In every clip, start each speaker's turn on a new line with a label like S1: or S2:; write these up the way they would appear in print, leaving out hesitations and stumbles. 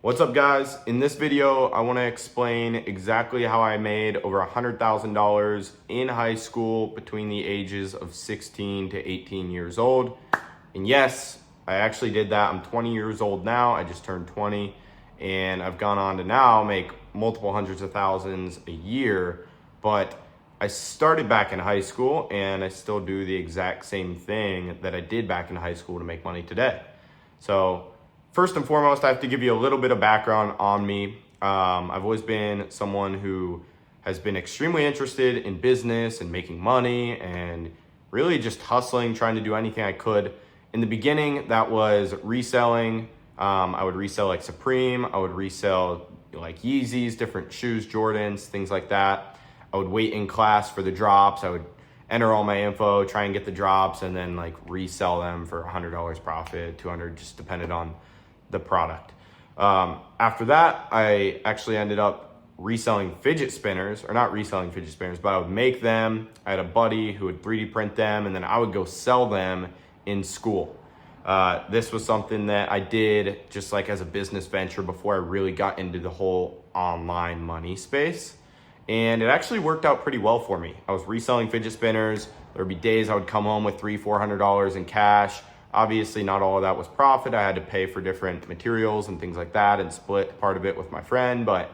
S1: What's up, guys? In this video, I want to explain exactly how I made over $100,000 in high school between the ages of 16 to 18 years old. And yes, I actually did that. I'm 20 years old now. I just turned 20 and I've gone on to now make multiple hundreds of thousands a year. But I started back in high school and I still do the exact same thing that I did back in high school to make money today. So first and foremost, I have to give you a little bit of background on me. I've always been someone who has been extremely interested in business and making money and really just hustling, trying to do anything I could. In the beginning, that was reselling. I would resell like Supreme. I would resell like Yeezys, different shoes, Jordans, things like that. I would wait in class for the drops. I would enter all my info, try and get the drops, and then like resell them for $100 profit, $200, just depended on the product. After that, I actually ended up reselling fidget spinners, or not reselling fidget spinners, but I would make them. I had a buddy who would 3D print them, and then I would go sell them in school. This was something that I did just like as a business venture before I really got into the whole online money space. And it actually worked out pretty well for me. I was reselling fidget spinners. There would be days I would come home with $300-$400 in cash. Obviously, not all of that was profit. I had to pay for different materials and things like that and split part of it with my friend. But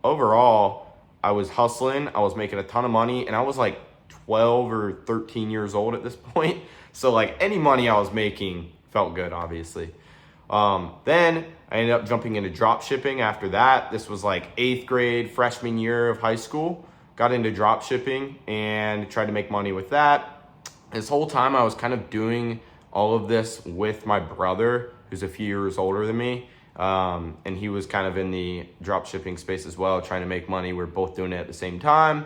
S1: overall, I was hustling. I was making a ton of money, and I was like 12 or 13 years old at this point. So like any money I was making felt good, obviously. Then I ended up jumping into drop shipping after that. This was like 8th grade, freshman year of high school. Got into drop shipping and tried to make money with that. This whole time I was kind of doing all of this with my brother, who's a few years older than me. And he was kind of in the drop shipping space as well, trying to make money. We're both doing it at the same time.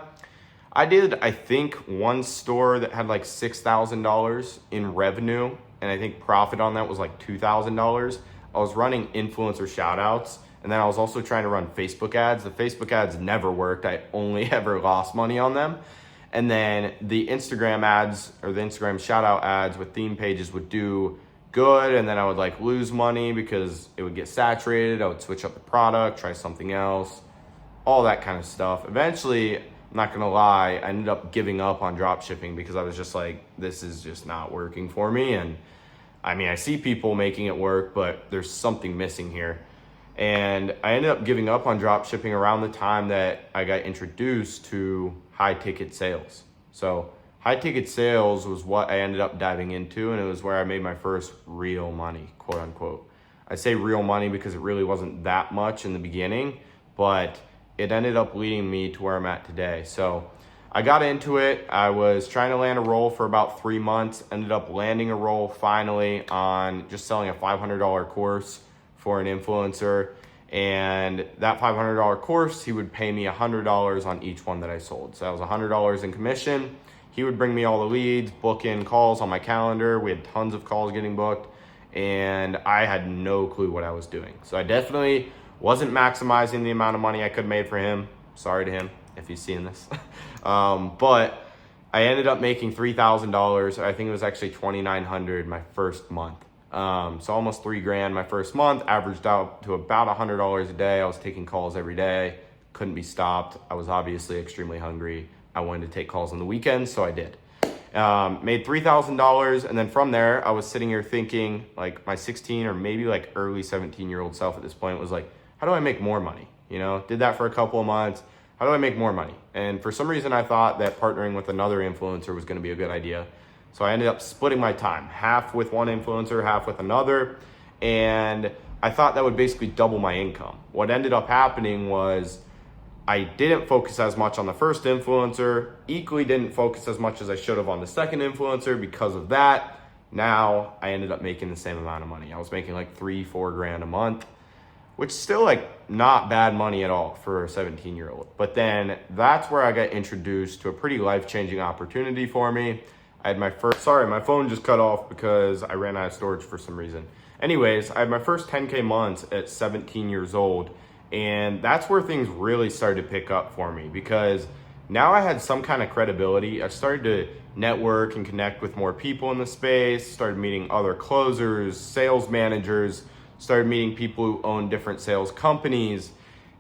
S1: I did, I think, one store that had like $6,000 in revenue, and I think profit on that was like $2,000. I was running influencer shout outs, and then I was also trying to run Facebook ads. The Facebook ads never worked. I only ever lost money on them. And then the Instagram ads, or the Instagram shout out ads with theme pages, would do good, and then I would like lose money because it would get saturated. I would switch up the product, try something else, all that kind of stuff. Eventually, I'm not gonna lie, I ended up giving up on drop shipping because I was just like, this is just not working for me. And I mean, I see people making it work, but there's something missing here. And I ended up giving up on drop shipping around the time that I got introduced to high ticket sales. So high ticket sales was what I ended up diving into, and it was where I made my first real money, quote unquote. I say real money because it really wasn't that much in the beginning, but it ended up leading me to where I'm at today. So I got into it. I was trying to land a role for about 3 months, ended up landing a role finally on just selling a $500 course for an influencer. And that $500 course, he would pay me $100 on each one that I sold. So that was $100 in commission. He would bring me all the leads, book in calls on my calendar. We had tons of calls getting booked, and I had no clue what I was doing. So I definitely wasn't maximizing the amount of money I could have made for him. Sorry to him if he's seeing this. But I ended up making $3,000. I think it was actually $2,900 my first month. So almost $3,000 my first month, averaged out to about $100 a day. I was taking calls every day, couldn't be stopped. I was obviously extremely hungry. I wanted to take calls on the weekends, so I did. Made $3,000, and then from there, I was sitting here thinking, like my 16 or maybe like early 17-year-old self at this point was like, how do I make more money? You know, did that for a couple of months. How do I make more money? And for some reason, I thought that partnering with another influencer was going to be a good idea. So I ended up splitting my time, half with one influencer, half with another. And I thought that would basically double my income. What ended up happening was I didn't focus as much on the first influencer, equally didn't focus as much as I should have on the second influencer. Because of that, now I ended up making the same amount of money. I was making like $3-4 a month, which is still like not bad money at all for a 17-year-old. But then that's where I got introduced to a pretty life-changing opportunity for me. I had my first, sorry, my phone just cut off because I ran out of storage for some reason. Anyways, I had my first 10K months at 17 years old. And that's where things really started to pick up for me, because now I had some kind of credibility. I started to network and connect with more people in the space, started meeting other closers, sales managers, started meeting people who own different sales companies.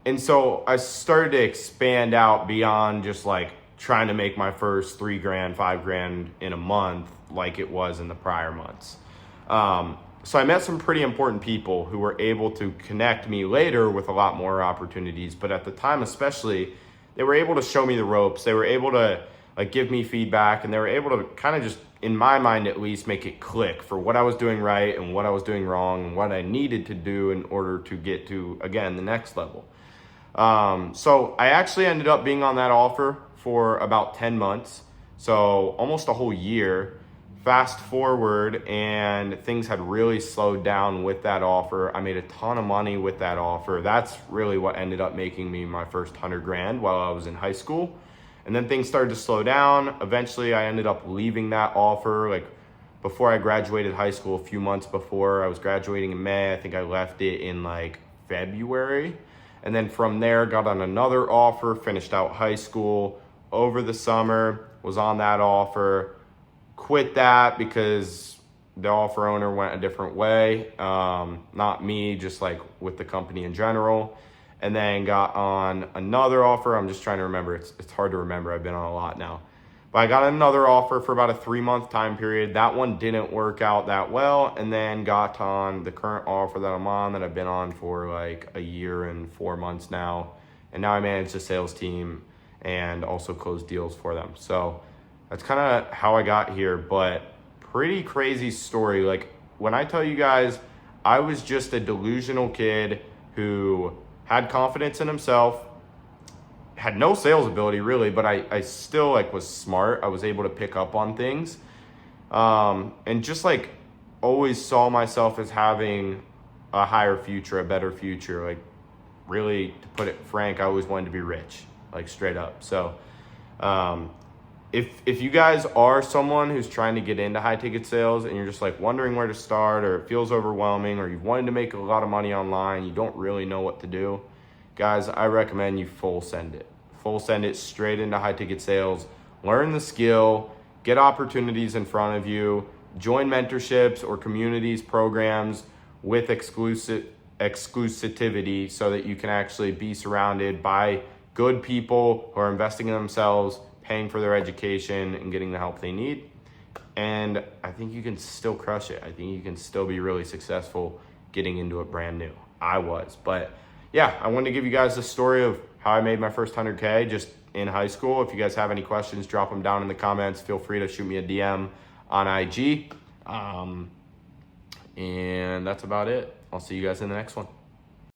S1: And so I started to expand out beyond just like trying to make my first $3,000, $5,000 in a month like it was in the prior months. So I met some pretty important people who were able to connect me later with a lot more opportunities. But at the time especially, they were able to show me the ropes. They were able to like give me feedback, and they were able to kind of just, in my mind at least, make it click for what I was doing right and what I was doing wrong and what I needed to do in order to get to, again, the next level. So I actually ended up being on that offer for about 10 months. So almost a whole year. Fast forward, and things had really slowed down with that offer. I made a ton of money with that offer. That's really what ended up making me my first $100,000 while I was in high school. And then things started to slow down. Eventually I ended up leaving that offer like before I graduated high school, a few months before. I was graduating in May. I think I left it in like February. And then from there, got on another offer, finished out high school over the summer, was on that offer, quit that because the offer owner went a different way. Not me, just like with the company in general. And then got on another offer. I'm just trying to remember. It's hard to remember. I've been on a lot now. But I got another offer for about a 3-month time period. That one didn't work out that well. And then got on the current offer that I'm on, that I've been on for like a year and 4 months now. And now I manage the sales team and also close deals for them. So that's kind of how I got here, but pretty crazy story. Like when I tell you guys, I was just a delusional kid who had confidence in himself, had no sales ability really, but I still like was smart. I was able to pick up on things. And just like always saw myself as having a higher future, a better future. Like really, to put it frank, I always wanted to be rich, like straight up. So, if you guys are someone who's trying to get into high ticket sales and you're just like wondering where to start, or it feels overwhelming, or you've wanted to make a lot of money online, you don't really know what to do, guys, I recommend you full send it straight into high ticket sales. Learn the skill, get opportunities in front of you, join mentorships or communities, programs with exclusivity so that you can actually be surrounded by good people who are investing in themselves, paying for their education, and getting the help they need. And I think you can still crush it. I think you can still be really successful getting into it brand new. I was, but yeah, I wanted to give you guys the story of how I made my first 100K just in high school. If you guys have any questions, drop them down in the comments. Feel free to shoot me a DM on IG. And that's about it. I'll see you guys in the next one.